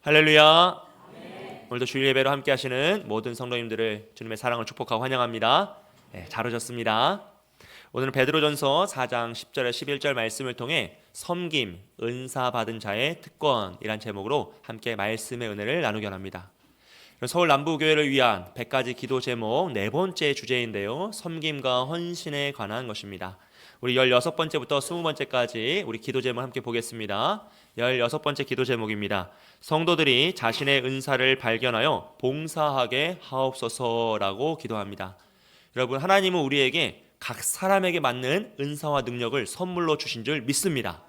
할렐루야. 오늘도 주일 예배로 함께 하시는 모든 성도님들을 주님의 사랑을 축복하고 환영합니다. 잘 오셨습니다. 오늘은 베드로전서 4장 10절에 11절 말씀을 통해 섬김, 은사 받은 자의 특권이란 제목으로 함께 말씀의 은혜를 나누기 원합니다. 서울 남부교회를 위한 100가지 기도 제목 네 번째 주제인데요. 섬김과 헌신에 관한 것입니다. 우리 16번째부터 20번째까지 우리 기도 제목 함께 보겠습니다. 16번째 기도 제목입니다. 성도들이 자신의 은사를 발견하여 봉사하게 하옵소서라고 기도합니다. 여러분, 하나님은 우리에게 각 사람에게 맞는 은사와 능력을 선물로 주신 줄 믿습니다.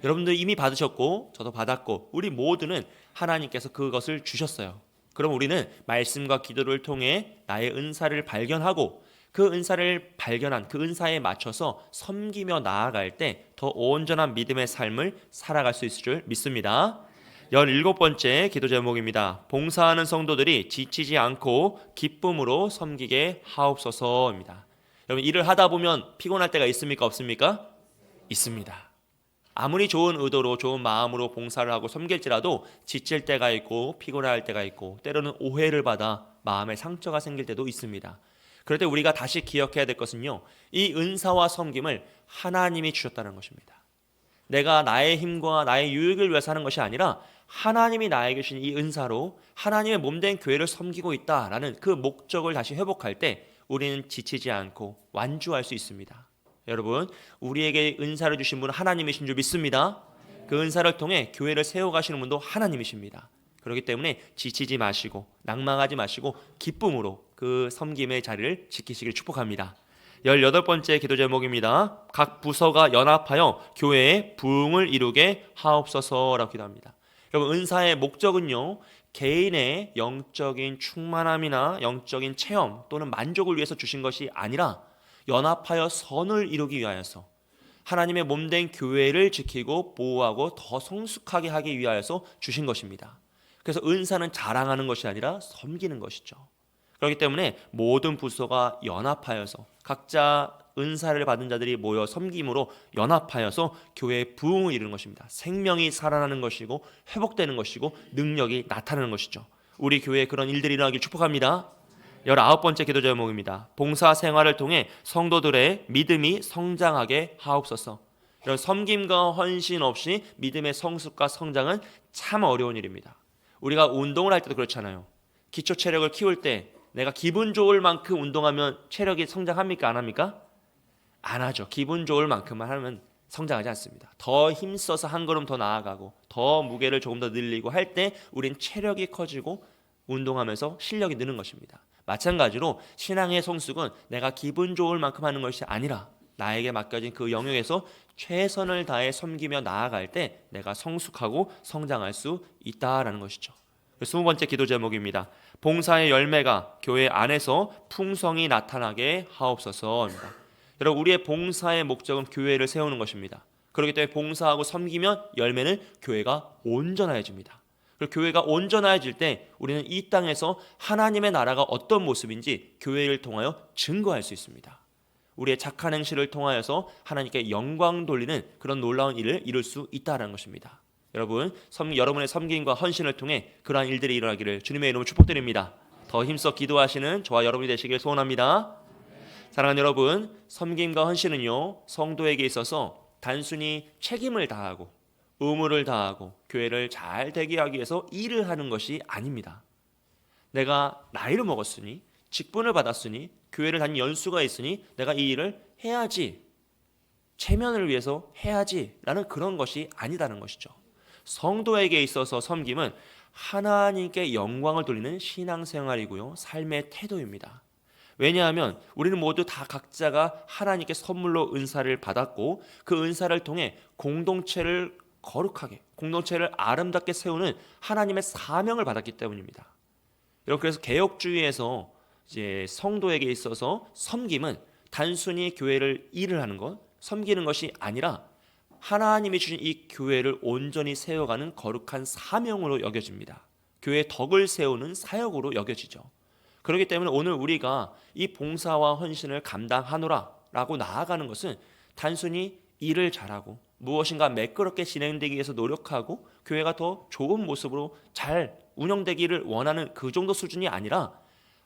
여러분들 이미 받으셨고 저도 받았고 우리 모두는 하나님께서 그것을 주셨어요. 그럼 우리는 말씀과 기도를 통해 나의 은사를 발견하고 그 은사를 발견한 그 은사에 맞춰서 섬기며 나아갈 때 더 온전한 믿음의 삶을 살아갈 수 있을 줄 믿습니다. 17번째 기도 제목입니다. 봉사하는 성도들이 지치지 않고 기쁨으로 섬기게 하옵소서입니다. 여러분, 일을 하다 보면 피곤할 때가 있습니까? 없습니까? 있습니다. 아무리 좋은 의도로 좋은 마음으로 봉사를 하고 섬길지라도 지칠 때가 있고 피곤할 때가 있고 때로는 오해를 받아 마음에 상처가 생길 때도 있습니다. 그럴 때 우리가 다시 기억해야 될 것은요, 이 은사와 섬김을 하나님이 주셨다는 것입니다. 내가 나의 힘과 나의 유익을 위해서 하는 것이 아니라 하나님이 나에게 주신 이 은사로 하나님의 몸된 교회를 섬기고 있다라는 그 목적을 다시 회복할 때 우리는 지치지 않고 완주할 수 있습니다. 여러분, 우리에게 은사를 주신 분은 하나님이신 줄 믿습니다. 그 은사를 통해 교회를 세워가시는 분도 하나님이십니다. 그렇기 때문에 지치지 마시고 낭망하지 마시고 기쁨으로 그 섬김의 자리를 지키시길 축복합니다. 18번째 기도 제목입니다. 각 부서가 연합하여 교회의 부흥을 이루게 하옵소서라고 기도합니다. 여러분, 은사의 목적은요, 개인의 영적인 충만함이나 영적인 체험 또는 만족을 위해서 주신 것이 아니라 연합하여 선을 이루기 위하여서 하나님의 몸된 교회를 지키고 보호하고 더 성숙하게 하기 위하여서 주신 것입니다. 그래서 은사는 자랑하는 것이 아니라 섬기는 것이죠. 그렇기 때문에 모든 부서가 연합하여서 각자 은사를 받은 자들이 모여 섬김으로 연합하여서 교회의 부흥을 이루는 것입니다. 생명이 살아나는 것이고 회복되는 것이고 능력이 나타나는 것이죠. 우리 교회에 그런 일들이 일어나길 축복합니다. 19번째 기도 제목입니다. 봉사 생활을 통해 성도들의 믿음이 성장하게 하옵소서. 이런 섬김과 헌신 없이 믿음의 성숙과 성장은 참 어려운 일입니다. 우리가 운동을 할 때도 그렇잖아요. 기초 체력을 키울 때 내가 기분 좋을 만큼 운동하면 체력이 성장합니까? 안 합니까? 안 하죠. 기분 좋을 만큼만 하면 성장하지 않습니다. 더 힘써서 한 걸음 더 나아가고 더 무게를 조금 더 늘리고 할 때 우린 체력이 커지고 운동하면서 실력이 느는 것입니다. 마찬가지로 신앙의 성숙은 내가 기분 좋을 만큼 하는 것이 아니라 나에게 맡겨진 그 영역에서 최선을 다해 섬기며 나아갈 때 내가 성숙하고 성장할 수 있다라는 것이죠. 20번째 기도 제목입니다. 봉사의 열매가 교회 안에서 풍성히 나타나게 하옵소서입니다. 여러분, 우리의 봉사의 목적은 교회를 세우는 것입니다. 그렇기 때문에 봉사하고 섬기면 열매는 교회가 온전해집니다. 그리고 교회가 온전해질 때 우리는 이 땅에서 하나님의 나라가 어떤 모습인지 교회를 통하여 증거할 수 있습니다. 우리의 착한 행실을 통하여서 하나님께 영광 돌리는 그런 놀라운 일을 이룰 수 있다는 것입니다. 여러분, 여러분의 섬김과 헌신을 통해 그러한 일들이 일어나기를 주님의 이름으로 축복드립니다. 더 힘써 기도하시는 저와 여러분이 되시길 소원합니다. 사랑하는 여러분, 섬김과 헌신은요, 성도에게 있어서 단순히 책임을 다하고 의무를 다하고 교회를 잘 되게 하기 위해서 일을 하는 것이 아닙니다. 내가 나이를 먹었으니 직분을 받았으니 교회를 다닌 연수가 있으니 내가 이 일을 해야지, 체면을 위해서 해야지 라는 그런 것이 아니다는 것이죠. 성도에게 있어서 섬김은 하나님께 영광을 돌리는 신앙생활이고요, 삶의 태도입니다. 왜냐하면 우리는 모두 다 각자가 하나님께 선물로 은사를 받았고 그 은사를 통해 공동체를 거룩하게, 공동체를 아름답게 세우는 하나님의 사명을 받았기 때문입니다. 여러분, 그래서 개혁주의에서 이제 성도에게 있어서 섬김은 단순히 교회를 일을 하는 것, 섬기는 것이 아니라 하나님이 주신 이 교회를 온전히 세워가는 거룩한 사명으로 여겨집니다. 교회의 덕을 세우는 사역으로 여겨지죠. 그렇기 때문에 오늘 우리가 이 봉사와 헌신을 감당하노라 라고 나아가는 것은 단순히 일을 잘하고 무엇인가 매끄럽게 진행되기 위해서 노력하고 교회가 더 좋은 모습으로 잘 운영되기를 원하는 그 정도 수준이 아니라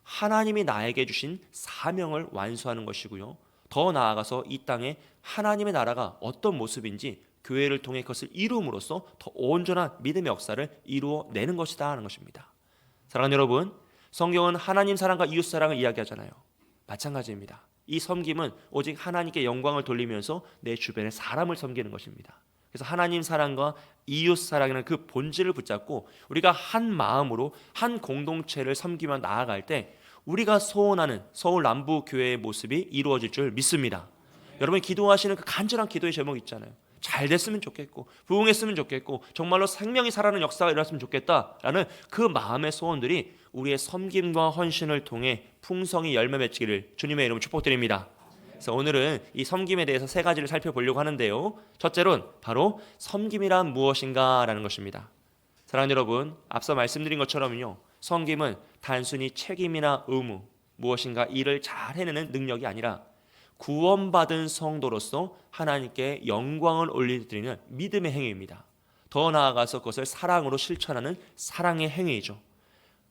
하나님이 나에게 주신 사명을 완수하는 것이고요. 더 나아가서 이 땅에 하나님의 나라가 어떤 모습인지 교회를 통해 그것을 이루음으로써 더 온전한 믿음의 역사를 이루어내는 것이다 하는 것입니다. 사랑하는 여러분, 성경은 하나님 사랑과 이웃 사랑을 이야기하잖아요. 마찬가지입니다. 이 섬김은 오직 하나님께 영광을 돌리면서 내 주변의 사람을 섬기는 것입니다. 그래서 하나님 사랑과 이웃 사랑이라는 그 본질을 붙잡고 우리가 한 마음으로 한 공동체를 섬기며 나아갈 때 우리가 소원하는 서울 남부교회의 모습이 이루어질 줄 믿습니다. 여러분이 기도하시는 그 간절한 기도의 제목이 있잖아요. 잘 됐으면 좋겠고 부흥했으면 좋겠고 정말로 생명이 살아나는 역사가 일어났으면 좋겠다라는 그 마음의 소원들이 우리의 섬김과 헌신을 통해 풍성히 열매 맺기를 주님의 이름으로 축복드립니다. 그래서 오늘은 이 섬김에 대해서 세 가지를 살펴보려고 하는데요. 첫째로는 바로 섬김이란 무엇인가라는 것입니다. 사랑하는 여러분, 앞서 말씀드린 것처럼요, 섬김은 단순히 책임이나 의무, 무엇인가 일을 잘 해내는 능력이 아니라 구원받은 성도로서 하나님께 영광을 올려드리는 믿음의 행위입니다. 더 나아가서 그것을 사랑으로 실천하는 사랑의 행위이죠.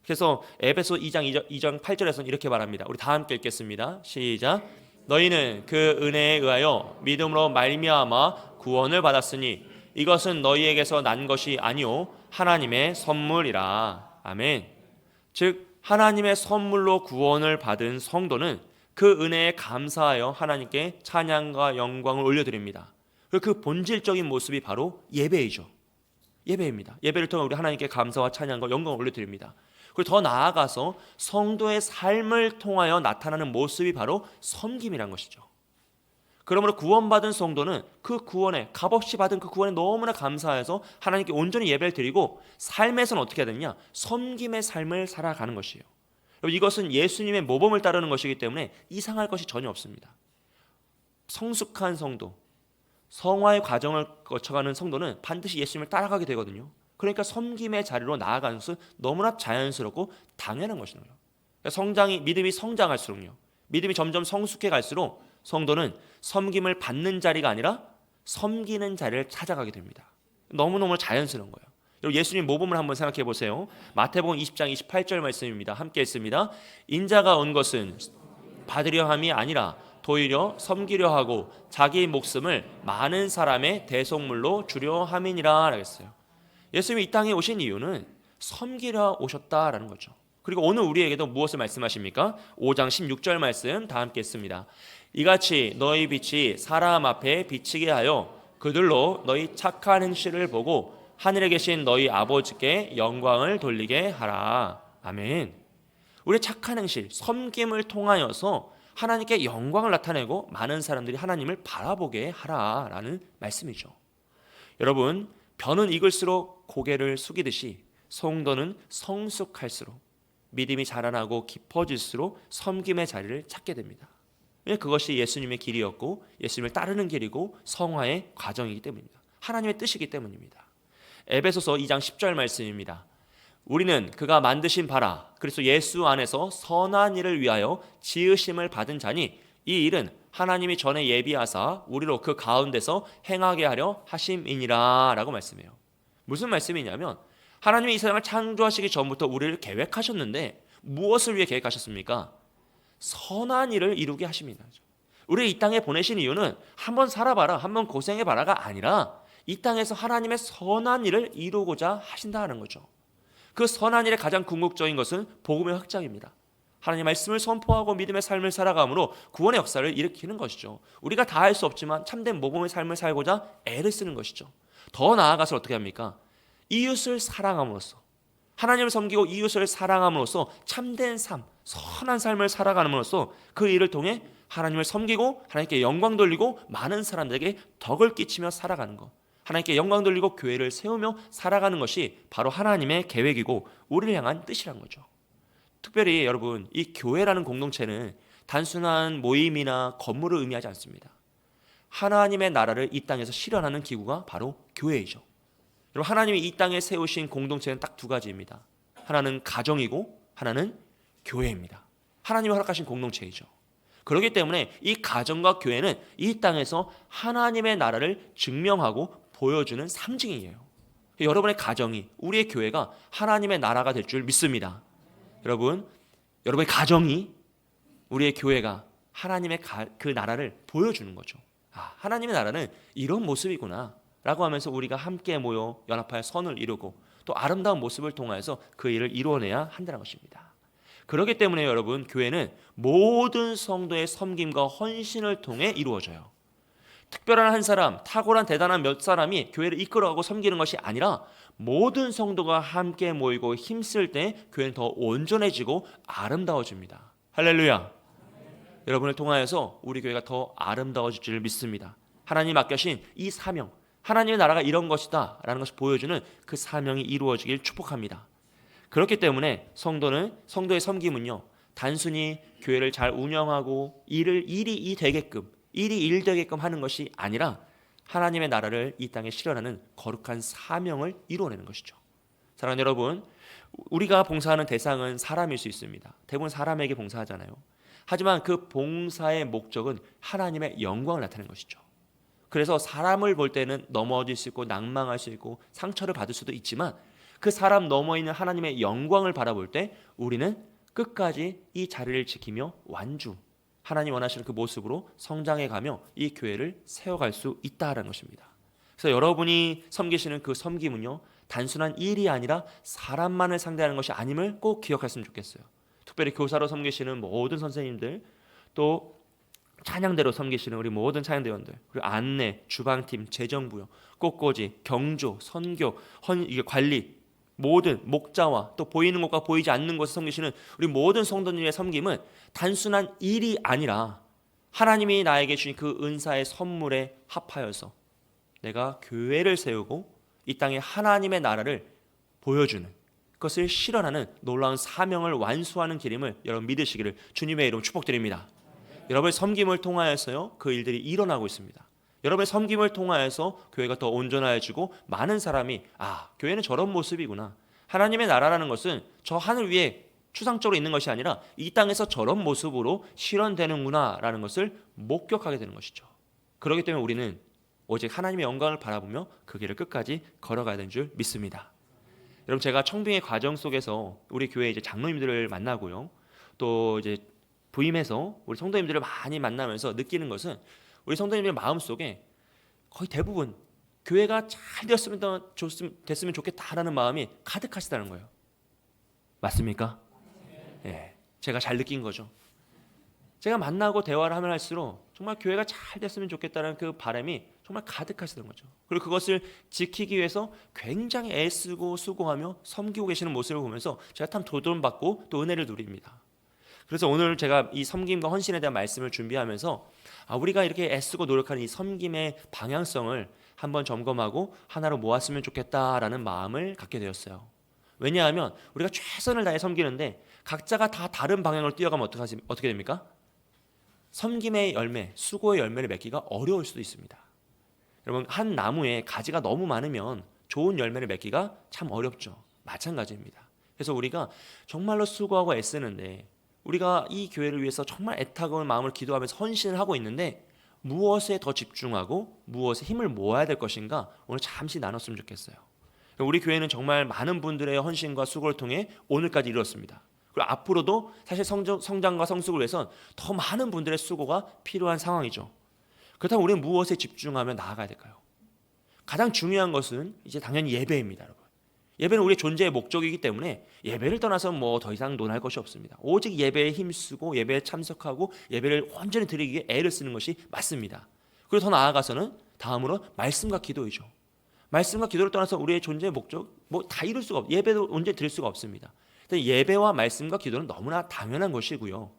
그래서 에베소 2장 8절에서는 이렇게 말합니다. 우리 다 함께 읽겠습니다. 시작. 너희는 그 은혜에 의하여 믿음으로 말미암아 구원을 받았으니 이것은 너희에게서 난 것이 아니요 하나님의 선물이라. 아멘. 즉 하나님의 선물로 구원을 받은 성도는 그 은혜에 감사하여 하나님께 찬양과 영광을 올려드립니다. 그 본질적인 모습이 바로 예배이죠. 예배입니다. 예배를 통해 우리 하나님께 감사와 찬양과 영광을 올려드립니다. 그리고 더 나아가서 성도의 삶을 통하여 나타나는 모습이 바로 섬김이란 것이죠. 그러므로 구원받은 성도는 그 구원에, 값없이 받은 그 구원에 너무나 감사해서 하나님께 온전히 예배를 드리고 삶에서는 어떻게 해야 되느냐? 섬김의 삶을 살아가는 것이에요. 이것은 예수님의 모범을 따르는 것이기 때문에 이상할 것이 전혀 없습니다. 성숙한 성도, 성화의 과정을 거쳐가는 성도는 반드시 예수님을 따라가게 되거든요. 그러니까 섬김의 자리로 나아가는 것은 너무나 자연스럽고 당연한 것이죠. 믿음이 성장할수록요, 믿음이 점점 성숙해 갈수록 성도는 섬김을 받는 자리가 아니라 섬기는 자리를 찾아가게 됩니다. 너무너무 자연스러운 거예요. 여러분, 예수님 모범을 한번 생각해 보세요. 마태복음 20장 28절 말씀입니다. 함께 읽습니다. 인자가 온 것은 받으려 함이 아니라 도리어 섬기려 하고 자기 목숨을 많은 사람의 대속물로 주려 함이니라 하겠어요. 예수님이 이 땅에 오신 이유는 섬기려 오셨다라는 거죠. 그리고 오늘 우리에게도 무엇을 말씀하십니까? 5장 16절 말씀 다 함께 읽습니다. 이같이 너희 빛이 사람 앞에 비치게 하여 그들로 너희 착한 행실을 보고 하늘에 계신 너희 아버지께 영광을 돌리게 하라. 아멘. 우리의 착한 행실, 섬김을 통하여서 하나님께 영광을 나타내고 많은 사람들이 하나님을 바라보게 하라라는 말씀이죠. 여러분, 벼는 익을수록 고개를 숙이듯이 성도는 성숙할수록 믿음이 자라나고 깊어질수록 섬김의 자리를 찾게 됩니다. 그것이 예수님의 길이었고 예수님을 따르는 길이고 성화의 과정이기 때문입니다. 하나님의 뜻이기 때문입니다. 에베소서 2장 10절 말씀입니다. 우리는 그가 만드신 바라 그리스도 예수 안에서 선한 일을 위하여 지으심을 받은 자니 이 일은 하나님이 전에 예비하사 우리로 그 가운데서 행하게 하려 하심이니라 라고 말씀해요. 무슨 말씀이냐면 하나님이 이 세상을 창조하시기 전부터 우리를 계획하셨는데 무엇을 위해 계획하셨습니까? 선한 일을 이루게 하십니다. 우리를 이 땅에 보내신 이유는 한번 살아봐라, 한번 고생해봐라가 아니라 이 땅에서 하나님의 선한 일을 이루고자 하신다는 거죠. 그 선한 일의 가장 궁극적인 것은 복음의 확장입니다. 하나님의 말씀을 선포하고 믿음의 삶을 살아감으로 구원의 역사를 일으키는 것이죠. 우리가 다 할 수 없지만 참된 복음의 삶을 살고자 애를 쓰는 것이죠. 더 나아가서 어떻게 합니까? 이웃을 사랑함으로써, 하나님을 섬기고 이웃을 사랑함으로써 참된 삶, 선한 삶을 살아감으로써 그 일을 통해 하나님을 섬기고 하나님께 영광 돌리고 많은 사람들에게 덕을 끼치며 살아가는 것, 하나님께 영광 돌리고 교회를 세우며 살아가는 것이 바로 하나님의 계획이고 우리를 향한 뜻이란 거죠. 특별히 여러분, 이 교회라는 공동체는 단순한 모임이나 건물을 의미하지 않습니다. 하나님의 나라를 이 땅에서 실현하는 기구가 바로 교회이죠. 여러분, 하나님이 이 땅에 세우신 공동체는 딱 두 가지입니다. 하나는 가정이고 하나는 교회입니다. 하나님이 허락하신 공동체이죠. 그렇기 때문에 이 가정과 교회는 이 땅에서 하나님의 나라를 증명하고 보여주는 상징이에요. 여러분의 가정이, 우리의 교회가 하나님의 나라가 될 줄 믿습니다. 여러분의 가정이, 우리의 교회가 하나님의 그 나라를 보여주는 거죠. 하나님의 나라는 이런 모습이구나 라고 하면서 우리가 함께 모여 연합하여 선을 이루고 또 아름다운 모습을 통하여서 그 일을 이루어내야 한다는 것입니다. 그렇기 때문에 여러분, 교회는 모든 성도의 섬김과 헌신을 통해 이루어져요. 특별한 한 사람, 탁월한 대단한 몇 사람이 교회를 이끌어가고 섬기는 것이 아니라 모든 성도가 함께 모이고 힘쓸 때 교회는 더 온전해지고 아름다워집니다. 할렐루야. 여러분을 통하여서 우리 교회가 더 아름다워질 줄 믿습니다. 하나님 맡겨신 이 사명, 하나님의 나라가 이런 것이다 라는 것을 보여주는 그 사명이 이루어지길 축복합니다. 그렇기 때문에 성도의 섬김은요, 단순히 교회를 잘 운영하고 일이 되게끔, 일이 일 되게끔 하는 것이 아니라 하나님의 나라를 이 땅에 실현하는 거룩한 사명을 이루어내는 것이죠. 사랑하는 여러분, 우리가 봉사하는 대상은 사람일 수 있습니다. 대부분 사람에게 봉사하잖아요. 하지만 그 봉사의 목적은 하나님의 영광을 나타내는 것이죠. 그래서 사람을 볼 때는 넘어질 수 있고 낭망할 수 있고 상처를 받을 수도 있지만 그 사람 넘어 있는 하나님의 영광을 바라볼 때 우리는 끝까지 이 자리를 지키며 하나님 원하시는 그 모습으로 성장해 가며 이 교회를 세워갈 수 있다는 것입니다. 그래서 여러분이 섬기시는 그 섬김은요, 단순한 일이 아니라 사람만을 상대하는 것이 아님을 꼭 기억했으면 좋겠어요. 특별히 교사로 섬기시는 모든 선생님들, 또 찬양대로 섬기시는 우리 모든 찬양대원들, 그리고 안내, 주방팀, 재정부요, 꽃꽂이, 경조, 선교, 관리, 모든 목자와 또 보이는 곳과 보이지 않는 곳에 섬기시는 우리 모든 성도님의 섬김은 단순한 일이 아니라 하나님이 나에게 주신 그 은사의 선물에 합하여서 내가 교회를 세우고 이 땅에 하나님의 나라를 보여주는, 그것을 실현하는 놀라운 사명을 완수하는 길임을 여러분 믿으시기를 주님의 이름으로 축복드립니다. 여러분의 섬김을 통하여서요, 그 일들이 일어나고 있습니다. 여러분의 섬김을 통하여서 교회가 더 온전해지고 많은 사람이 교회는 저런 모습이구나, 하나님의 나라라는 것은 저 하늘 위에 추상적으로 있는 것이 아니라 이 땅에서 저런 모습으로 실현되는구나 라는 것을 목격하게 되는 것이죠. 그렇기 때문에 우리는 오직 하나님의 영광을 바라보며 그 길을 끝까지 걸어가야 되는 줄 믿습니다. 여러분, 제가 청빙의 과정 속에서 우리 교회 이제 장로님들을 만나고요, 또 이제 부임해서 우리 성도님들을 많이 만나면서 느끼는 것은 우리 성도님들 마음속에 거의 대부분 교회가 잘 됐으면 좋겠다라는 마음이 가득하시다는 거예요. 맞습니까? 예, 제가 잘 느낀 거죠. 제가 만나고 대화를 하면 할수록 정말 교회가 잘 됐으면 좋겠다는 그 바람이 정말 가득하시던 거죠. 그리고 그것을 지키기 위해서 굉장히 애쓰고 수고하며 섬기고 계시는 모습을 보면서 제가 참 도전받고 또 은혜를 누립니다. 그래서 오늘 제가 이 섬김과 헌신에 대한 말씀을 준비하면서 우리가 이렇게 애쓰고 노력하는 이 섬김의 방향성을 한번 점검하고 하나로 모았으면 좋겠다라는 마음을 갖게 되었어요. 왜냐하면 우리가 최선을 다해 섬기는데 각자가 다 다른 방향으로 뛰어가면 어떻게 됩니까? 섬김의 열매, 수고의 열매를 맺기가 어려울 수도 있습니다. 여러분, 한 나무에 가지가 너무 많으면 좋은 열매를 맺기가 참 어렵죠. 마찬가지입니다. 그래서 우리가 정말로 수고하고 애쓰는데, 우리가 이 교회를 위해서 정말 애타고 마음을 기도하면서 헌신을 하고 있는데 무엇에 더 집중하고 무엇에 힘을 모아야 될 것인가, 오늘 잠시 나눴으면 좋겠어요. 우리 교회는 정말 많은 분들의 헌신과 수고를 통해 오늘까지 이뤘습니다. 그리고 앞으로도 사실 성장과 성숙을 위해선 더 많은 분들의 수고가 필요한 상황이죠. 그렇다면 우리는 무엇에 집중하며 나아가야 될까요? 가장 중요한 것은 이제 당연히 예배입니다, 여러분. 예배는 우리의 존재의 목적이기 때문에 예배를 떠나서 뭐 더 이상 논할 것이 없습니다. 오직 예배에 힘쓰고 예배에 참석하고 예배를 온전히 드리기 위해 애를 쓰는 것이 맞습니다. 그리고 더 나아가서는 다음으로 말씀과 기도이죠. 말씀과 기도를 떠나서 우리의 존재의 목적 다 이룰 수가 예배도 온전히 드릴 수가 없습니다. 예배와 말씀과 기도는 너무나 당연한 것이고요.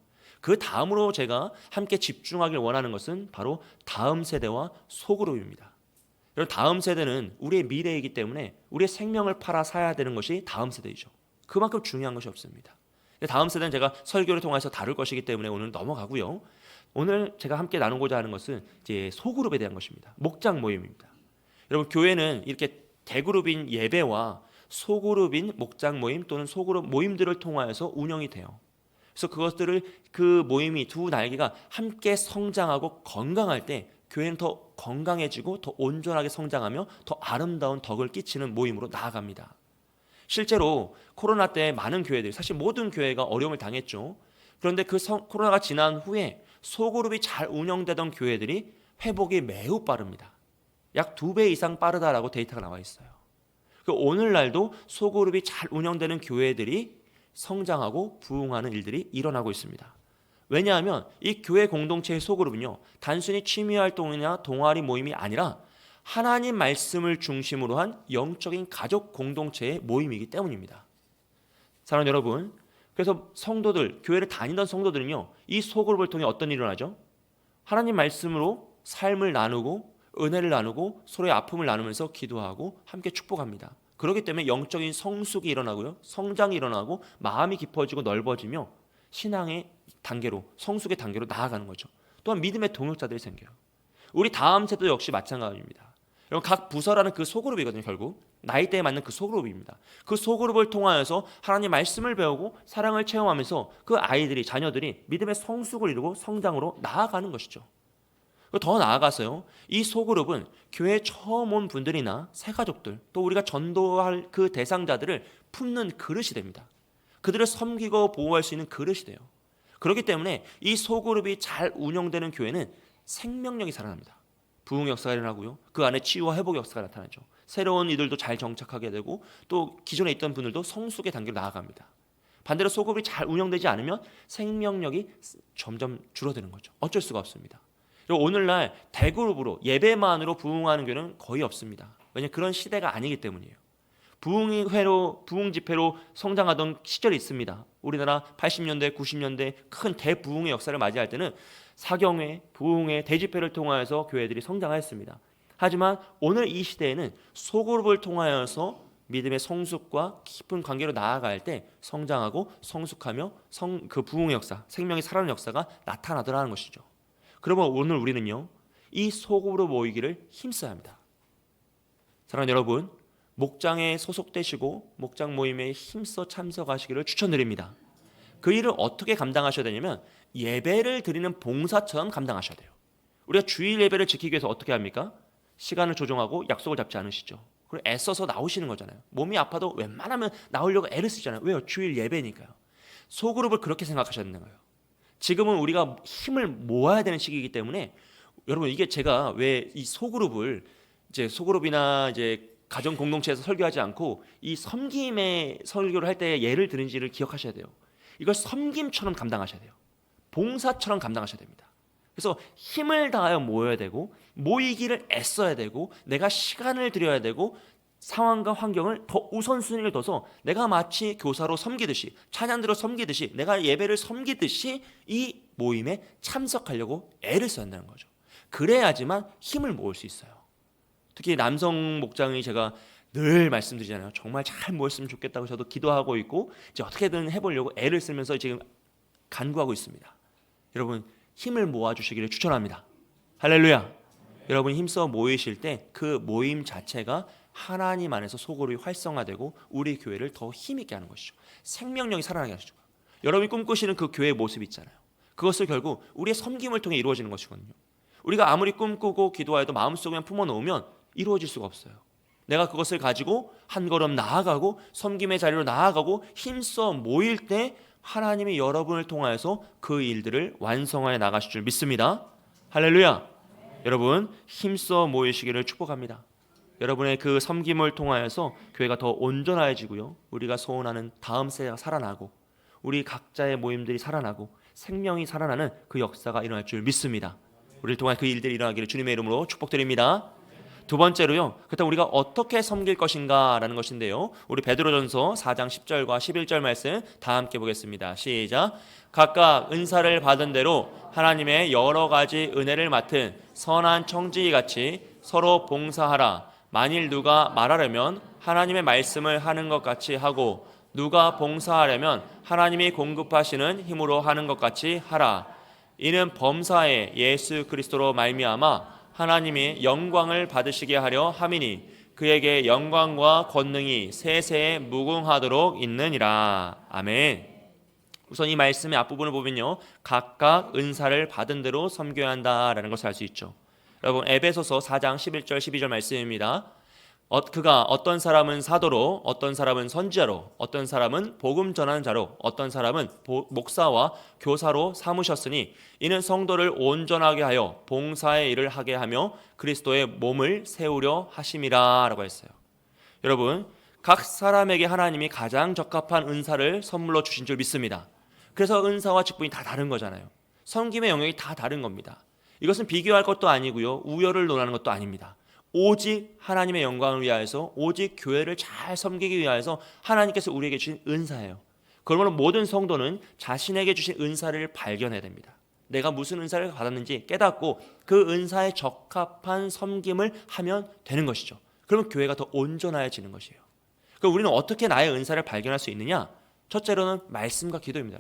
그 다음으로 제가 함께 집중하길 원하는 것은 바로 다음 세대와 소그룹입니다. 여러분, 다음 세대는 우리의 미래이기 때문에 우리의 생명을 팔아 사야 되는 것이 다음 세대이죠. 그만큼 중요한 것이 없습니다. 다음 세대는 제가 설교를 통해서 다룰 것이기 때문에 오늘 넘어가고요. 오늘 제가 함께 나누고자 하는 것은 이제 소그룹에 대한 것입니다. 목장 모임입니다. 여러분, 교회는 이렇게 대그룹인 예배와 소그룹인 목장 모임 또는 소그룹 모임들을 통하여서 운영이 돼요. 그래서 그것들을 그 모임이 두 날개가 함께 성장하고 건강할 때 교회는 더 건강해지고 더 온전하게 성장하며 더 아름다운 덕을 끼치는 모임으로 나아갑니다. 실제로 코로나 때 많은 교회들이, 사실 모든 교회가 어려움을 당했죠. 그런데 코로나가 지난 후에 소그룹이 잘 운영되던 교회들이 회복이 매우 빠릅니다. 약 2배 이상 빠르다라고 데이터가 나와 있어요. 오늘날도 소그룹이 잘 운영되는 교회들이 성장하고 부흥하는 일들이 일어나고 있습니다. 왜냐하면 이 교회 공동체의 소그룹은요, 단순히 취미활동이나 동아리 모임이 아니라 하나님 말씀을 중심으로 한 영적인 가족 공동체의 모임이기 때문입니다. 사랑하는 여러분, 그래서 성도들, 교회를 다니던 성도들은요, 이 소그룹을 통해 어떤 일이 일어나죠? 하나님 말씀으로 삶을 나누고 은혜를 나누고 서로의 아픔을 나누면서 기도하고 함께 축복합니다. 그렇기 때문에 영적인 성숙이 일어나고요, 성장이 일어나고 마음이 깊어지고 넓어지며 신앙의 단계로, 성숙의 단계로 나아가는 거죠. 또한 믿음의 동역자들이 생겨요. 우리 다음 세도 역시 마찬가지입니다. 여러분, 각 부서라는 그 소그룹이거든요. 결국 나이대에 맞는 그 소그룹입니다. 그 소그룹을 통하여서 하나님 말씀을 배우고 사랑을 체험하면서 그 아이들이, 자녀들이 믿음의 성숙을 이루고 성장으로 나아가는 것이죠. 더 나아가서요, 이 소그룹은 교회에 처음 온 분들이나 새가족들, 또 우리가 전도할 그 대상자들을 품는 그릇이 됩니다. 그들을 섬기고 보호할 수 있는 그릇이 돼요. 그렇기 때문에 이 소그룹이 잘 운영되는 교회는 생명력이 살아납니다. 부흥 역사가 일어나고요, 그 안에 치유와 회복 역사가 나타나죠. 새로운 이들도 잘 정착하게 되고 또 기존에 있던 분들도 성숙의 단계로 나아갑니다. 반대로 소그룹이 잘 운영되지 않으면 생명력이 점점 줄어드는 거죠. 어쩔 수가 없습니다. 그리고 오늘날 대그룹으로 예배만으로 부흥하는 교회는 거의 없습니다. 왜냐하면 그런 시대가 아니기 때문이에요. 부흥 집회로 성장하던 시절이 있습니다. 우리나라 80년대, 90년대 큰 대부흥의 역사를 맞이할 때는 사경회, 부흥회, 대집회를 통하여서 교회들이 성장하였습니다. 하지만 오늘 이 시대에는 소그룹을 통하여서 믿음의 성숙과 깊은 관계로 나아갈 때 성장하고 성숙하며 그 부흥의 역사, 생명이 살아나는 역사가 나타나더라는 것이죠. 그러면 오늘 우리는요, 이 소그룹으로 모이기를 힘써야 합니다. 사랑하는 여러분, 목장에 소속되시고 목장 모임에 힘써 참석하시기를 추천드립니다. 그 일을 어떻게 감당하셔야 되냐면 예배를 드리는 봉사처럼 감당하셔야 돼요. 우리가 주일 예배를 지키기 위해서 어떻게 합니까? 시간을 조정하고 약속을 잡지 않으시죠. 그리고 애써서 나오시는 거잖아요. 몸이 아파도 웬만하면 나오려고 애를 쓰잖아요. 왜요? 주일 예배니까요. 소그룹을 그렇게 생각하셔야 되는 거예요. 지금은 우리가 힘을 모아야 되는 시기이기 때문에, 여러분, 이게 제가 왜 이 소그룹을 소그룹이나 가정 공동체에서 설교하지 않고 이 섬김의 설교를 할 때 예를 드는지를 기억하셔야 돼요. 이걸 섬김처럼 감당하셔야 돼요. 봉사처럼 감당하셔야 됩니다. 그래서 힘을 다하여 모여야 되고 모이기를 애써야 되고 내가 시간을 들여야 되고 상황과 환경을 더 우선순위를 둬서 내가 마치 교사로 섬기듯이, 찬양대로 섬기듯이, 내가 예배를 섬기듯이 이 모임에 참석하려고 애를 써야 한다는 거죠. 그래야지만 힘을 모을 수 있어요. 특히 남성 목장이 제가 늘 말씀드리잖아요. 정말 잘 모였으면 좋겠다고 저도 기도하고 있고 이제 어떻게든 해보려고 애를 쓰면서 지금 간구하고 있습니다. 여러분, 힘을 모아주시기를 추천합니다. 할렐루야. 여러분, 힘써 모이실 때 그 모임 자체가 하나님 안에서 소그룹이 활성화되고 우리 교회를 더 힘있게 하는 것이죠. 생명력이 살아나게 하시죠. 여러분이 꿈꾸시는 그 교회의 모습이 있잖아요. 그것을 결국 우리의 섬김을 통해 이루어지는 것이거든요. 우리가 아무리 꿈꾸고 기도하여도 마음속에만 품어놓으면 이루어질 수가 없어요. 내가 그것을 가지고 한 걸음 나아가고 섬김의 자리로 나아가고 힘써 모일 때 하나님이 여러분을 통하여서 그 일들을 완성하여 나가실 줄 믿습니다. 할렐루야. 여러분, 힘써 모이시기를 축복합니다. 여러분의 그 섬김을 통하여서 교회가 더 온전해지고요, 우리가 소원하는 다음 세대가 살아나고 우리 각자의 모임들이 살아나고 생명이 살아나는 그 역사가 일어날 줄 믿습니다. 우리를 통해 그 일들이 일어나기를 주님의 이름으로 축복드립니다. 두 번째로요, 그렇다면 우리가 어떻게 섬길 것인가라는 것인데요, 우리 베드로전서 4장 10절과 11절 말씀 다 함께 보겠습니다. 시작. 각각 은사를 받은 대로 하나님의 여러 가지 은혜를 맡은 선한 청지기같이 서로 봉사하라. 만일 누가 말하려면 하나님의 말씀을 하는 것 같이 하고 누가 봉사하려면 하나님이 공급하시는 힘으로 하는 것 같이 하라. 이는 범사에 예수 그리스도로 말미암아 하나님이 영광을 받으시게 하려 함이니 그에게 영광과 권능이 세세에 무궁하도록 있느니라. 아멘. 우선 이 말씀의 앞부분을 보면요, 각각 은사를 받은 대로 섬겨야 한다라는 것을 알 수 있죠. 여러분, 에베소서 4장 11절 12절 말씀입니다. 그가 어떤 사람은 사도로, 어떤 사람은 선지자로, 어떤 사람은 복음 전하는 자로, 어떤 사람은 목사와 교사로 삼으셨으니 이는 성도를 온전하게 하여 봉사의 일을 하게 하며 그리스도의 몸을 세우려 하심이라 라고 했어요. 여러분, 각 사람에게 하나님이 가장 적합한 은사를 선물로 주신 줄 믿습니다. 그래서 은사와 직분이 다 다른 거잖아요. 섬김의 영역이 다 다른 겁니다. 이것은 비교할 것도 아니고요, 우열을 논하는 것도 아닙니다. 오직 하나님의 영광을 위하여서, 오직 교회를 잘 섬기기 위하여서 하나님께서 우리에게 주신 은사예요. 그러므로 모든 성도는 자신에게 주신 은사를 발견해야 됩니다. 내가 무슨 은사를 받았는지 깨닫고 그 은사에 적합한 섬김을 하면 되는 것이죠. 그러면 교회가 더 온전해지는 것이에요. 그럼 우리는 어떻게 나의 은사를 발견할 수 있느냐? 첫째로는 말씀과 기도입니다.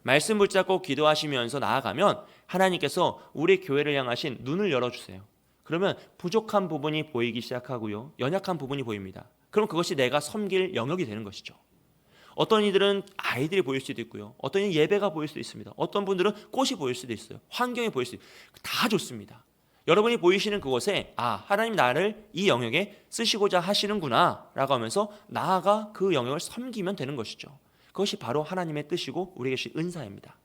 말씀 붙잡고 기도하시면서 나아가면 하나님께서 우리 교회를 향하신 눈을 열어주세요. 그러면 부족한 부분이 보이기 시작하고요, 연약한 부분이 보입니다. 그럼 그것이 내가 섬길 영역이 되는 것이죠. 어떤 이들은 아이들이 보일 수도 있고요, 어떤 이는 예배가 보일 수도 있습니다. 어떤 분들은 꽃이 보일 수도 있어요. 환경이 보일 수도 있어요. 다 좋습니다. 여러분이 보이시는 그곳에 하나님 나를 이 영역에 쓰시고자 하시는구나 라고 하면서 나아가 그 영역을 섬기면 되는 것이죠. 그것이 바로 하나님의 뜻이고 우리에게 주신 은사입니다.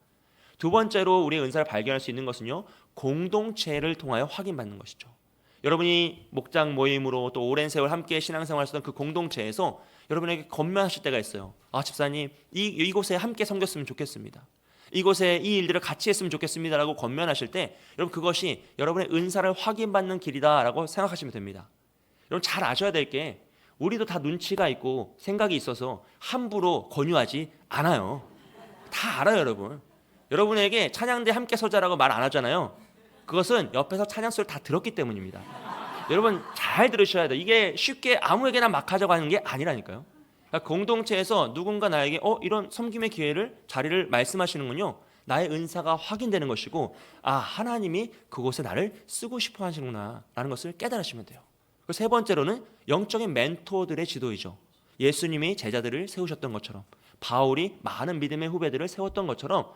두 번째로 우리의 은사를 발견할 수 있는 것은요, 공동체를 통하여 확인받는 것이죠. 여러분이 목장 모임으로 또 오랜 세월 함께 신앙생활 하셨던 그 공동체에서 여러분에게 건면하실 때가 있어요. 집사님, 이곳에 함께 섬겼으면 좋겠습니다. 이곳에 이 일들을 같이 했으면 좋겠습니다라고 권면하실 때 여러분, 그것이 여러분의 은사를 확인받는 길이다라고 생각하시면 됩니다. 여러분, 잘 아셔야 될 게, 우리도 다 눈치가 있고 생각이 있어서 함부로 권유하지 않아요. 다 알아요. 여러분에게 찬양대 함께 서자라고 말 안 하잖아요. 그것은 옆에서 찬양 소리를 다 들었기 때문입니다. 여러분, 잘 들으셔야 돼요. 이게 쉽게 아무에게나 막 하자고 하는 게 아니라니까요. 그러니까 공동체에서 누군가 나에게 이런 섬김의 기회를, 자리를 말씀하시는군요. 나의 은사가 확인되는 것이고, 하나님이 그곳에 나를 쓰고 싶어 하시는구나 라는 것을 깨달으시면 돼요. 그리고 세 번째로는 영적인 멘토들의 지도이죠. 예수님이 제자들을 세우셨던 것처럼, 바울이 많은 믿음의 후배들을 세웠던 것처럼,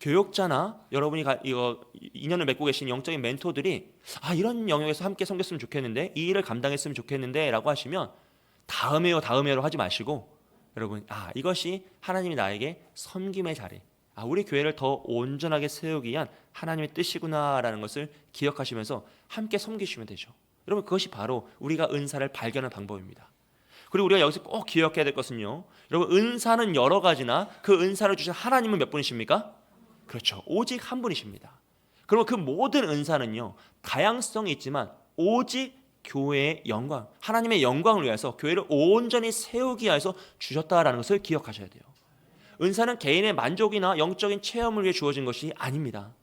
교육자나 여러분이 이거 인연을 맺고 계신 영적인 멘토들이 이런 영역에서 함께 섬겼으면 좋겠는데, 이 일을 감당했으면 좋겠는데 라고 하시면 다음에요 하지 마시고, 여러분, 이것이 하나님이 나에게 섬김의 자리, 우리 교회를 더 온전하게 세우기 위한 하나님의 뜻이구나 라는 것을 기억하시면서 함께 섬기시면 되죠. 여러분, 그것이 바로 우리가 은사를 발견하는 방법입니다. 그리고 우리가 여기서 꼭 기억해야 될 것은요, 여러분, 은사는 여러 가지나 그 은사를 주신 하나님은 몇 분이십니까? 그렇죠. 오직 한 분이십니다. 그러면 그 모든 은사는요, 다양성이 있지만 오직 교회의 영광, 하나님의 영광을 위해서 교회를 온전히 세우기 위해서 주셨다라는 것을 기억하셔야 돼요. 은사는 개인의 만족이나 영적인 체험을 위해 주어진 것이 아닙니다.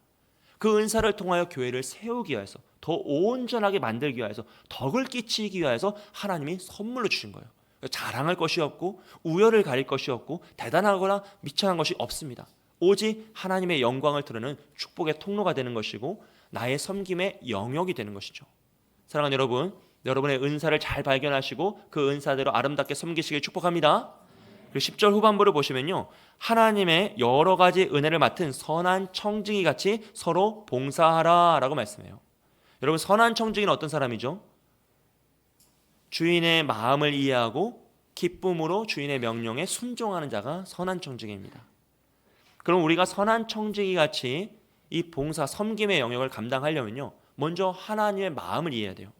그 은사를 통하여 교회를 세우기 위해서, 더 온전하게 만들기 위해서, 덕을 끼치기 위해서 하나님이 선물로 주신 거예요. 자랑할 것이 없고 우열을 가릴 것이 없고 대단하거나 미천한 것이 없습니다. 오직 하나님의 영광을 드러내는 축복의 통로가 되는 것이고 나의 섬김의 영역이 되는 것이죠. 사랑하는 여러분, 여러분의 은사를 잘 발견하시고 그 은사대로 아름답게 섬기시길 축복합니다. 그리고 10절 후반부를 보시면요, 하나님의 여러 가지 은혜를 맡은 선한 청지기 같이 서로 봉사하라 라고 말씀해요. 여러분, 선한 청지기는 어떤 사람이죠? 주인의 마음을 이해하고 기쁨으로 주인의 명령에 순종하는 자가 선한 청지기입니다. 그럼 우리가 선한 청지기 같이 이 봉사, 섬김의 영역을 감당하려면요, 먼저 하나님의 마음을 이해해야 돼요.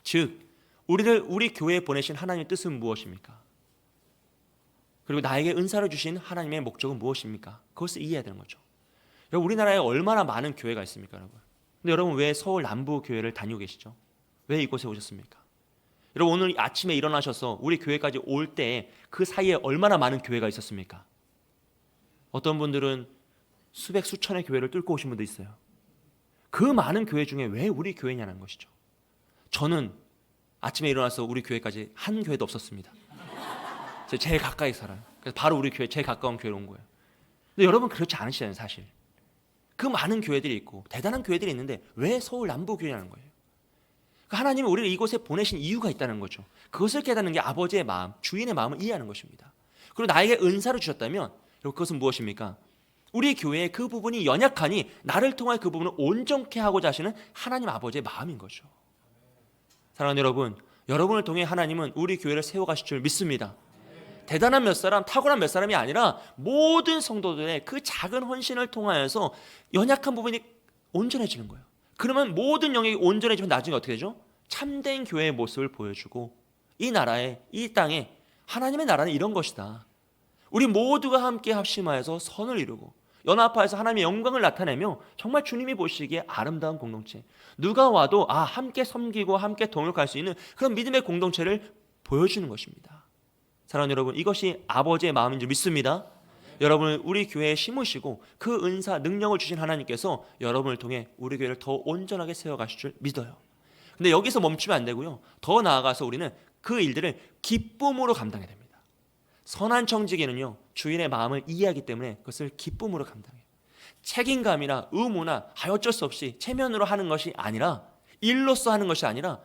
즉, 우리 교회에 보내신 하나님의 뜻은 무엇입니까? 그리고 나에게 은사를 주신 하나님의 목적은 무엇입니까? 그것을 이해해야 되는 거죠. 여러분, 우리나라에 얼마나 많은 교회가 있습니까, 여러분? 근데 여러분, 왜 서울 남부 교회를 다니고 계시죠? 왜 이곳에 오셨습니까? 여러분, 오늘 아침에 일어나셔서 우리 교회까지 올 때 그 사이에 얼마나 많은 교회가 있었습니까? 어떤 분들은 수백 수천의 교회를 뚫고 오신 분도 있어요. 그 많은 교회 중에 왜 우리 교회냐는 것이죠. 저는 아침에 일어나서 우리 교회까지 한 교회도 없었습니다. 제가 제일 가까이 살아요. 그래서 바로 우리 교회, 제일 가까운 교회로 온 거예요. 근데 여러분, 그렇지 않으시잖아요, 사실. 그 많은 교회들이 있고 대단한 교회들이 있는데 왜 서울 남부 교회냐는 거예요. 하나님은 우리를 이곳에 보내신 이유가 있다는 거죠. 그것을 깨닫는 게 아버지의 마음, 주인의 마음을 이해하는 것입니다. 그리고 나에게 은사를 주셨다면 그리고 그것은 무엇입니까? 우리 교회의 그 부분이 연약하니 나를 통하여 그 부분을 온전케 하고자 하시는 하나님 아버지의 마음인 거죠. 사랑하는 여러분, 여러분을 통해 하나님은 우리 교회를 세워가실 줄 믿습니다. 대단한 몇 사람, 탁월한 몇 사람이 아니라 모든 성도들의 그 작은 헌신을 통하여서 연약한 부분이 온전해지는 거예요. 그러면 모든 영역이 온전해지면 나중에 어떻게 되죠? 참된 교회의 모습을 보여주고 이 나라에, 이 땅에 하나님의 나라는 이런 것이다. 우리 모두가 함께 합심하여서 선을 이루고 연합하여서 하나님의 영광을 나타내며 정말 주님이 보시기에 아름다운 공동체, 누가 와도 함께 섬기고 함께 동역할 수 있는 그런 믿음의 공동체를 보여주는 것입니다. 사랑하는 여러분, 이것이 아버지의 마음인 줄 믿습니다. 여러분을 우리 교회에 심으시고 그 은사, 능력을 주신 하나님께서 여러분을 통해 우리 교회를 더 온전하게 세워가실 줄 믿어요. 근데 여기서 멈추면 안 되고요. 더 나아가서 우리는 그 일들을 기쁨으로 감당해야 됩니다. 선한 청지기는요, 주인의 마음을 이해하기 때문에 그것을 기쁨으로 감당해요. 책임감이나 의무나 어쩔 수 없이 체면으로 하는 것이 아니라, 일로서 하는 것이 아니라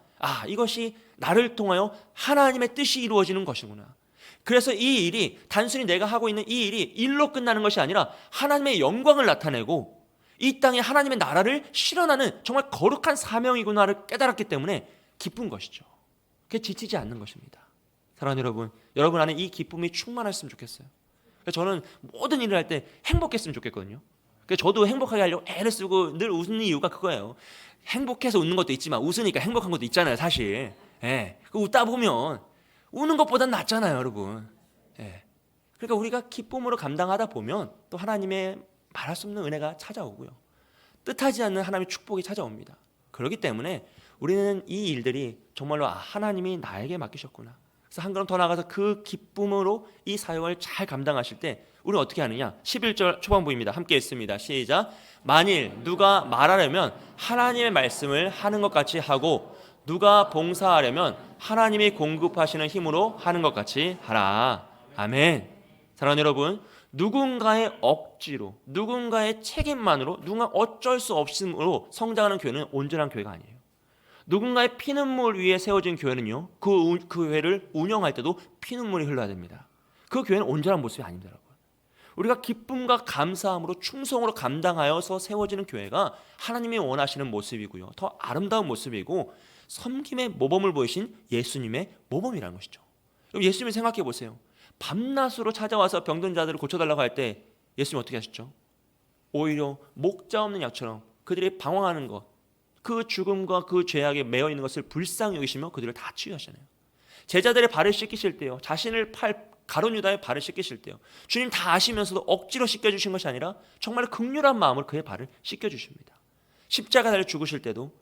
이것이 나를 통하여 하나님의 뜻이 이루어지는 것이구나. 그래서 이 일이 단순히 내가 하고 있는 이 일이 일로 끝나는 것이 아니라 하나님의 영광을 나타내고 이 땅에 하나님의 나라를 실현하는 정말 거룩한 사명이구나를 깨달았기 때문에 기쁜 것이죠. 그게 지치지 않는 것입니다. 사랑하는 여러분, 여러분 안에 이 기쁨이 충만했으면 좋겠어요. 저는 모든 일을 할 때 행복했으면 좋겠거든요. 저도 행복하게 하려고 애를 쓰고 늘 웃는 이유가 그거예요. 행복해서 웃는 것도 있지만 웃으니까 행복한 것도 있잖아요, 사실. 웃다 보면 우는 것보단 낫잖아요, 여러분. 그러니까 우리가 기쁨으로 감당하다 보면 또 하나님의 말할 수 없는 은혜가 찾아오고요, 뜻하지 않는 하나님의 축복이 찾아옵니다. 그렇기 때문에 우리는 이 일들이 정말로 하나님이 나에게 맡기셨구나. 그래서 한 걸음 더 나아가서 그 기쁨으로 이 사역을 잘 감당하실 때 우리는 어떻게 하느냐? 11절 초반부입니다. 함께 읽습니다. 시작. 만일 누가 말하려면 하나님의 말씀을 하는 것 같이 하고 누가 봉사하려면 하나님이 공급하시는 힘으로 하는 것 같이 하라. 아멘. 사랑하는 여러분, 누군가의 억지로, 누군가의 책임만으로, 누군가 어쩔 수 없음으로 성장하는 교회는 온전한 교회가 아니에요. 누군가의 피눈물 위에 세워진 교회는요, 그 교회를 운영할 때도 피눈물이 흘러야 됩니다. 그 교회는 온전한 모습이 아닙니다, 여러분. 우리가 기쁨과 감사함으로 충성으로 감당하여서 세워지는 교회가 하나님이 원하시는 모습이고요, 더 아름다운 모습이고 섬김의 모범을 보이신 예수님의 모범이라는 것이죠. 예수님을 생각해 보세요. 밤낮으로 찾아와서 병든 자들을 고쳐달라고 할 때 예수님 어떻게 하셨죠? 오히려 목자 없는 양처럼 그들이 방황하는 것, 그 죽음과 그 죄악에 매여 있는 것을 불쌍히 여기시며 그들을 다 치유하시잖아요. 제자들의 발을 씻기실 때요, 자신을 팔 가룟 유다의 발을 씻기실 때요, 주님 다 아시면서도 억지로 씻겨주신 것이 아니라 정말 극률한 마음으로 그의 발을 씻겨주십니다. 십자가 달려 죽으실 때도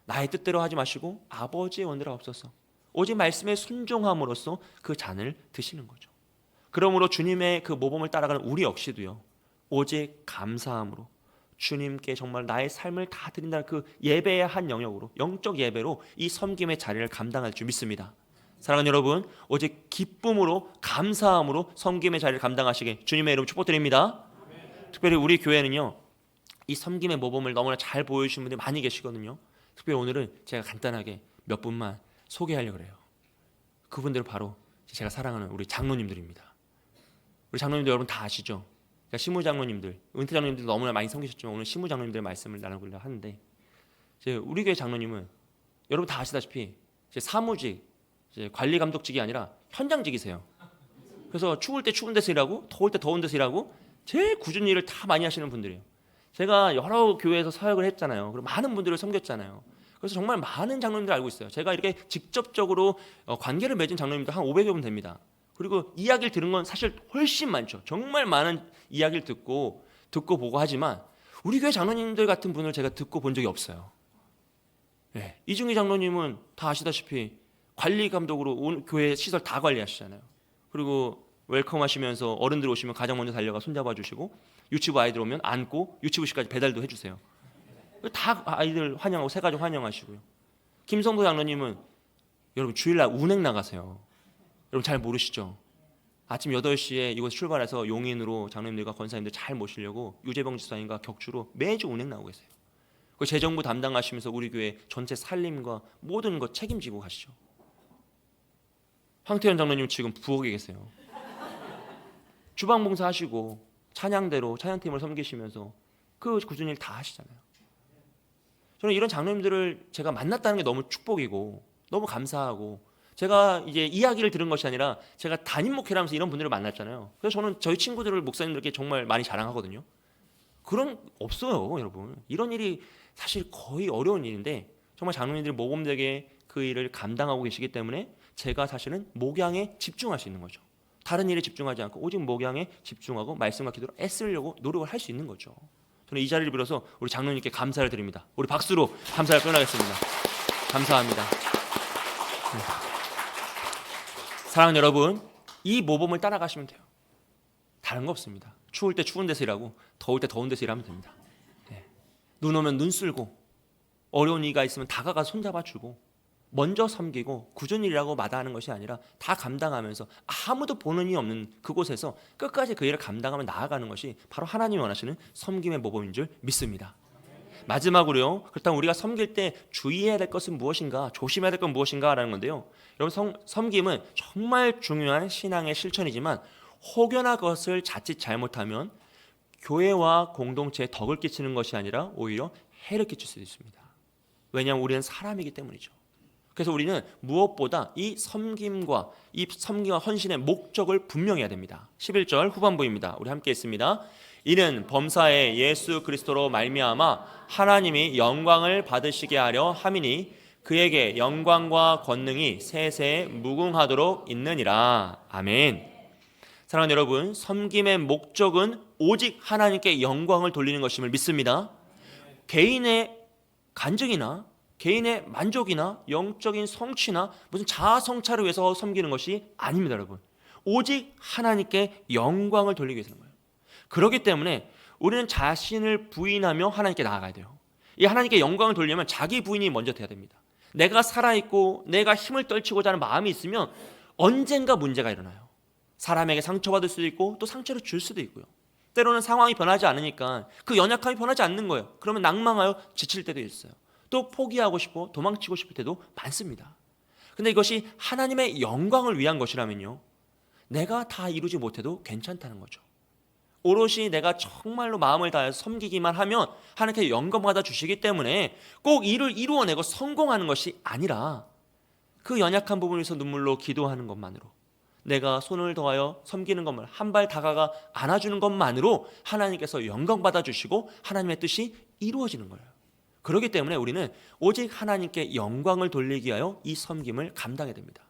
나의 뜻대로 하지 마시고 아버지의 원대로 없어서 오직 말씀에 순종함으로써 그 잔을 드시는 거죠. 그러므로 주님의 그 모범을 따라가는 우리 역시도요, 오직 감사함으로 주님께 정말 나의 삶을 다 드린다는 그 예배의 한 영역으로, 영적 예배로 이 섬김의 자리를 감당할 줄 믿습니다. 사랑하는 여러분, 오직 기쁨으로 감사함으로 섬김의 자리를 감당하시게 주님의 이름으로 축복드립니다. 특별히 우리 교회는요, 이 섬김의 모범을 너무나 잘 보여주신 분들이 많이 계시거든요. 특별히 오늘은 제가 간단하게 몇 분만 소개하려고 해요. 그분들은 바로 제가 사랑하는 우리 장로님들입니다. 우리 장로님들 여러분 다 아시죠? 그러니까 시무장로님들, 은퇴 장로님들 너무나 많이 섬기셨지만 오늘 시무장로님들의 말씀을 나누려고 하는데, 우리 교회 장로님은 여러분 다 아시다시피 사무직, 관리감독직이 아니라 현장직이세요. 그래서 추울 때 추운 데서 일하고 더울 때 더운 데서 일하고 제일 굳은 일을 다 많이 하시는 분들이에요. 제가 여러 교회에서 사역을 했잖아요. 그리고 많은 분들을 섬겼잖아요. 그래서 정말 많은 장로님들 알고 있어요. 제가 이렇게 직접적으로 관계를 맺은 장로님들 한 500여 분 됩니다. 그리고 이야기를 들은 건 사실 훨씬 많죠. 정말 많은 이야기를 듣고 보고 하지만 우리 교회 장로님들 같은 분을 제가 듣고 본 적이 없어요. 이중희 장로님은 다 아시다시피 관리 감독으로 교회 시설 다 관리하시잖아요. 그리고 웰컴 하시면서 어른들 오시면 가장 먼저 달려가 손잡아 주시고, 유치부 아이들 오면 안고 유치부시까지 배달도 해주세요. 다 아이들 환영하고 새가족 환영하시고요. 김성도 장로님은 여러분 주일날 운행 나가세요. 여러분 잘 모르시죠? 아침 8시에 이곳 출발해서 용인으로 장로님들과 권사님들 잘 모시려고 유재병 지사님과 격주로 매주 운행 나오고 계세요. 그 재정부 담당하시면서 우리 교회 전체 살림과 모든 것 책임지고 가시죠. 황태현 장로님 지금 부엌에 계세요. 주방 봉사하시고 찬양대로 찬양팀을 섬기시면서 그 굳은 일 다 하시잖아요. 저는 이런 장로님들을 제가 만났다는 게 너무 축복이고 너무 감사하고, 제가 이제 이야기를 들은 것이 아니라 제가 담임 목회를 하면서 이런 분들을 만났잖아요. 그래서 저는 저희 친구들을 목사님들께 정말 많이 자랑하거든요. 그런 없어요, 여러분. 이런 일이 사실 거의 어려운 일인데 정말 장로님들이 모범되게 그 일을 감당하고 계시기 때문에 제가 사실은 목양에 집중할 수 있는 거죠. 다른 일에 집중하지 않고 오직 목양에 집중하고 말씀과 기도로 애쓰려고 노력을 할 수 있는 거죠. 저는 이 자리를 빌어서 우리 장로님께 감사를 드립니다. 우리 박수로 감사를 표현하겠습니다. 감사합니다. 사랑하는 여러분, 이 모범을 따라가시면 돼요. 다른 거 없습니다. 추울 때 추운 데서 일하고 더울 때 더운 데서 일하면 됩니다. 눈 오면 눈 쓸고 어려운 일이 있으면 다가가 손잡아주고 먼저 섬기고 굳은 일이라고 마다하는 것이 아니라 다 감당하면서 아무도 보는 이 없는 그곳에서 끝까지 그 일을 감당하며 나아가는 것이 바로 하나님이 원하시는 섬김의 모범인 줄 믿습니다. 마지막으로요, 그렇다면 우리가 섬길 때 주의해야 될 것은 무엇인가, 조심해야 될 건 무엇인가 라는 건데요, 여러분, 섬김은 정말 중요한 신앙의 실천이지만 혹여나 그것을 자칫 잘못하면 교회와 공동체에 덕을 끼치는 것이 아니라 오히려 해를 끼칠 수도 있습니다. 왜냐하면 우리는 사람이기 때문이죠. 그래서 우리는 무엇보다 이 섬김과 헌신의 목적을 분명해야 됩니다. 11절 후반부입니다. 우리 함께 읽습니다. 이는 범사에 예수 그리스도로 말미암아 하나님이 영광을 받으시게 하려 함이니 그에게 영광과 권능이 세세에 무궁하도록 있느니라. 아멘. 사랑하는 여러분, 섬김의 목적은 오직 하나님께 영광을 돌리는 것임을 믿습니다. 개인의 간증이나 개인의 만족이나 영적인 성취나 무슨 자아 성찰을 위해서 섬기는 것이 아닙니다, 여러분. 오직 하나님께 영광을 돌리기 위해서는 거예요. 그렇기 때문에 우리는 자신을 부인하며 하나님께 나아가야 돼요. 이 하나님께 영광을 돌리려면 자기 부인이 먼저 돼야 됩니다. 내가 살아있고 내가 힘을 떨치고자 하는 마음이 있으면 언젠가 문제가 일어나요. 사람에게 상처받을 수도 있고 또 상처를 줄 수도 있고요. 때로는 상황이 변하지 않으니까 그 연약함이 변하지 않는 거예요. 그러면 낭망하여 지칠 때도 있어요. 또 포기하고 싶고 도망치고 싶을 때도 많습니다. 근데 이것이 하나님의 영광을 위한 것이라면요, 내가 다 이루지 못해도 괜찮다는 거죠. 오롯이 내가 정말로 마음을 다해서 섬기기만 하면 하나님께 영광 받아 주시기 때문에 꼭 일을 이루어내고 성공하는 것이 아니라 그 연약한 부분에서 눈물로 기도하는 것만으로, 내가 손을 더하여 섬기는 것만, 한 발 다가가 안아주는 것만으로 하나님께서 영광 받아 주시고 하나님의 뜻이 이루어지는 거예요. 그렇기 때문에 우리는 오직 하나님께 영광을 돌리기 위하여 이 섬김을 감당해야 됩니다.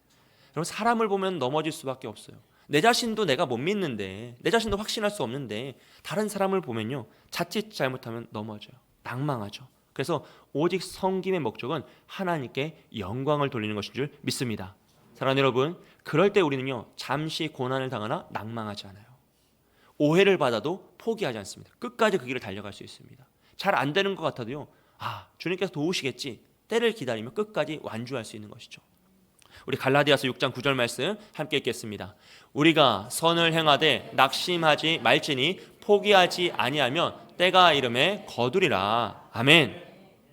여러분, 사람을 보면 넘어질 수밖에 없어요. 내 자신도 내가 못 믿는데, 내 자신도 확신할 수 없는데 다른 사람을 보면요, 자칫 잘못하면 넘어져요. 낭망하죠. 그래서 오직 섬김의 목적은 하나님께 영광을 돌리는 것인 줄 믿습니다. 사랑하는 여러분, 그럴 때 우리는요, 잠시 고난을 당하나 낭망하지 않아요. 오해를 받아도 포기하지 않습니다. 끝까지 그 길을 달려갈 수 있습니다. 잘 안 되는 것 같아도요, 주님께서 도우시겠지, 때를 기다리며 끝까지 완주할 수 있는 것이죠. 우리 갈라디아서 6장 9절 말씀 함께 읽겠습니다. 우리가 선을 행하되 낙심하지 말지니 포기하지 아니하면 때가 이름에 거두리라. 아멘.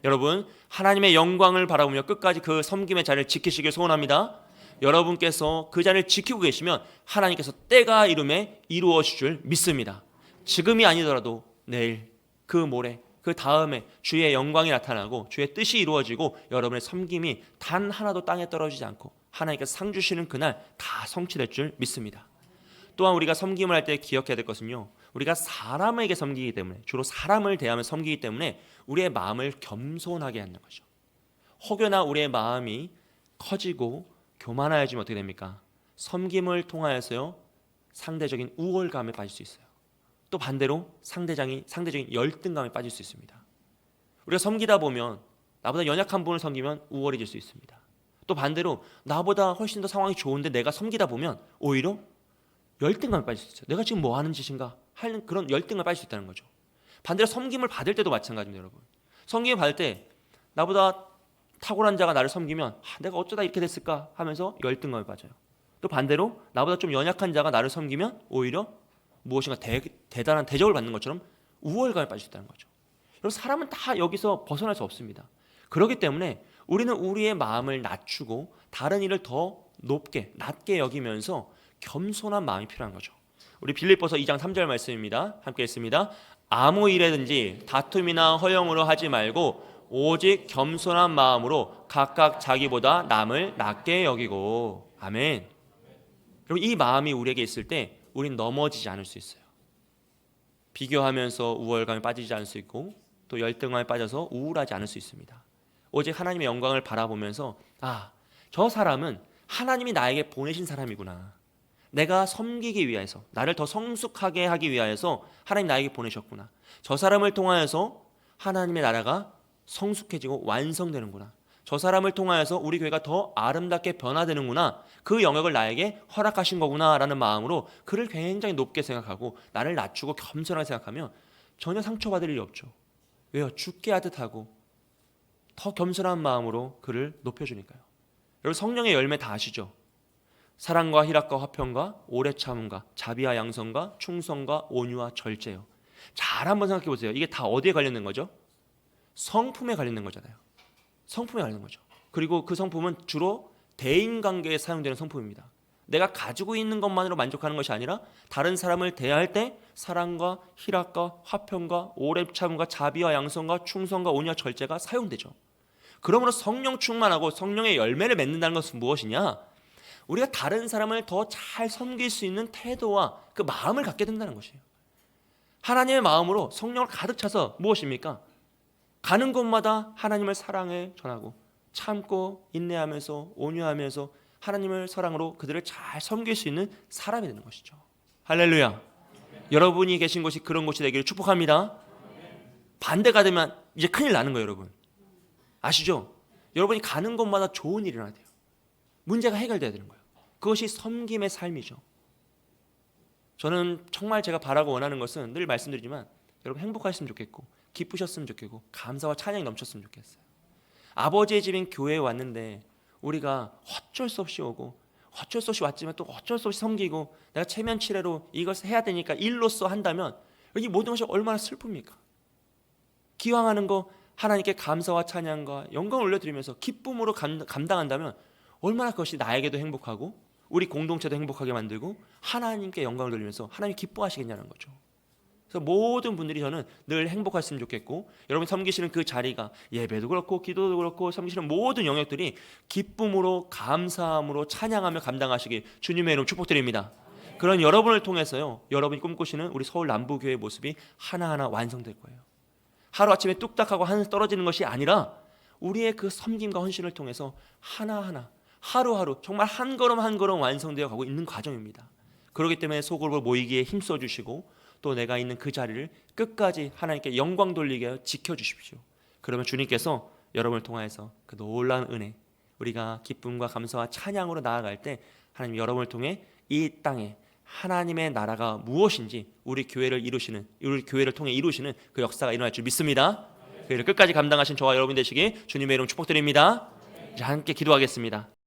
여러분, 하나님의 영광을 바라보며 끝까지 그 섬김의 자리를 지키시길 소원합니다. 여러분께서 그 자리를 지키고 계시면 하나님께서 때가 이름에 이루어질 줄 믿습니다. 지금이 아니더라도 내일, 그 모레, 그 다음에 주의 영광이 나타나고 주의 뜻이 이루어지고 여러분의 섬김이 단 하나도 땅에 떨어지지 않고 하나님께서 상 주시는 그날 다 성취될 줄 믿습니다. 또한 우리가 섬김을 할 때 기억해야 될 것은요, 우리가 사람에게 섬기기 때문에, 주로 사람을 대하며 섬기기 때문에 우리의 마음을 겸손하게 하는 거죠. 혹여나 우리의 마음이 커지고 교만하여지면 어떻게 됩니까? 섬김을 통하여서요, 상대적인 우월감에 빠질 수 있어요. 또 반대로 상대적인 열등감에 빠질 수 있습니다. 우리가 섬기다 보면 나보다 연약한 분을 섬기면 우월해질 수 있습니다. 또 반대로 나보다 훨씬 더 상황이 좋은데 내가 섬기다 보면 오히려 열등감에 빠질 수 있어요. 내가 지금 뭐 하는 짓인가 하는 그런 열등감에 빠질 수 있다는 거죠. 반대로 섬김을 받을 때도 마찬가지입니다, 여러분. 섬김을 받을 때 나보다 탁월한 자가 나를 섬기면 내가 어쩌다 이렇게 됐을까 하면서 열등감에 빠져요. 또 반대로 나보다 좀 연약한 자가 나를 섬기면 오히려 무엇인가 대단한 대접을 받는 것처럼 우월감에 빠질 수 있다는 거죠. 여러분, 사람은 다 여기서 벗어날 수 없습니다. 그렇기 때문에 우리는 우리의 마음을 낮추고 다른 일을 더 낮게 여기면서 겸손한 마음이 필요한 거죠. 우리 빌립보서 2장 3절 말씀입니다. 함께 읽습니다. 아무 일에든지 다툼이나 허영으로 하지 말고 오직 겸손한 마음으로 각각 자기보다 남을 낮게 여기고. 아멘. 여러분, 이 마음이 우리에게 있을 때 우린 넘어지지 않을 수 있어요. 비교하면서 우월감에 빠지지 않을 수 있고 또 열등감에 빠져서 우울하지 않을 수 있습니다. 오직 하나님의 영광을 바라보면서 저 사람은 하나님이 나에게 보내신 사람이구나. 내가 섬기기 위해서, 나를 더 성숙하게 하기 위하여서 하나님 나에게 보내셨구나. 저 사람을 통하여서 하나님의 나라가 성숙해지고 완성되는구나. 저 사람을 통하여서 우리 교회가 더 아름답게 변화되는구나. 그 영역을 나에게 허락하신 거구나 라는 마음으로 그를 굉장히 높게 생각하고 나를 낮추고 겸손하게 생각하면 전혀 상처받을 일이 없죠. 왜요? 죽게 하듯 하고 더 겸손한 마음으로 그를 높여주니까요. 여러분, 성령의 열매 다 아시죠? 사랑과 희락과 화평과 오래 참음과 자비와 양선과 충성과 온유와 절제요. 잘 한번 생각해 보세요. 이게 다 어디에 관련된 거죠? 성품에 관련된 거잖아요. 성품에 관련된 거죠. 그리고 그 성품은 주로 대인관계에 사용되는 성품입니다. 내가 가지고 있는 것만으로 만족하는 것이 아니라 다른 사람을 대할 때 사랑과 희락과 화평과 오래 참음과 자비와 양선과 충성과 온유와 절제가 사용되죠. 그러므로 성령 충만하고 성령의 열매를 맺는다는 것은 무엇이냐? 우리가 다른 사람을 더 잘 섬길 수 있는 태도와 그 마음을 갖게 된다는 것이에요. 하나님의 마음으로 성령을 가득 차서 무엇입니까? 가는 곳마다 하나님을 사랑해 전하고 참고 인내하면서 온유하면서 하나님을 사랑으로 그들을 잘 섬길 수 있는 사람이 되는 것이죠. 할렐루야. 여러분이 계신 곳이 그런 곳이 되기를 축복합니다. 반대가 되면 이제 큰일 나는 거예요, 여러분. 아시죠? 여러분이 가는 곳마다 좋은 일이 일어나야 돼요. 문제가 해결돼야 되는 거예요. 그것이 섬김의 삶이죠. 저는 정말 제가 바라고 원하는 것은 늘 말씀드리지만 여러분 행복하셨으면 좋겠고 기쁘셨으면 좋겠고 감사와 찬양이 넘쳤으면 좋겠어요. 아버지의 집인 교회에 왔는데 우리가 어쩔 수 없이 오고 어쩔 수 없이 왔지만 또 어쩔 수 없이 섬기고 내가 체면치레로 이것을 해야 되니까 일로써 한다면 이 모든 것이 얼마나 슬픕니까? 기왕하는 거 하나님께 감사와 찬양과 영광을 올려드리면서 기쁨으로 감당한다면 얼마나 그것이 나에게도 행복하고 우리 공동체도 행복하게 만들고 하나님께 영광을 돌리면서 하나님이 기뻐하시겠냐는 거죠. 그래서 모든 분들이 저는 늘 행복했으면 좋겠고 여러분 섬기시는 그 자리가 예배도 그렇고 기도도 그렇고 섬기시는 모든 영역들이 기쁨으로 감사함으로 찬양하며 감당하시길 주님의 이름 축복드립니다. 그런 여러분을 통해서요, 여러분이 꿈꾸시는 우리 서울 남부교회의 모습이 하나하나 완성될 거예요. 하루아침에 뚝딱하고 하늘에서 떨어지는 것이 아니라 우리의 그 섬김과 헌신을 통해서 하나하나 하루하루 정말 한 걸음 한 걸음 완성되어 가고 있는 과정입니다. 그렇기 때문에 소그룹을 모이기에 힘써 주시고 또 내가 있는 그 자리를 끝까지 하나님께 영광 돌리게 하여 지켜주십시오. 그러면 주님께서 여러분을 통하여서 그 놀라운 은혜, 우리가 기쁨과 감사와 찬양으로 나아갈 때 하나님 여러분을 통해 이 땅에 하나님의 나라가 무엇인지 우리 교회를 통해 이루시는 그 역사가 일어날 줄 믿습니다. 그 일을 끝까지 감당하신 저와 여러분 되시길 주님의 이름 축복드립니다. 이제 함께 기도하겠습니다.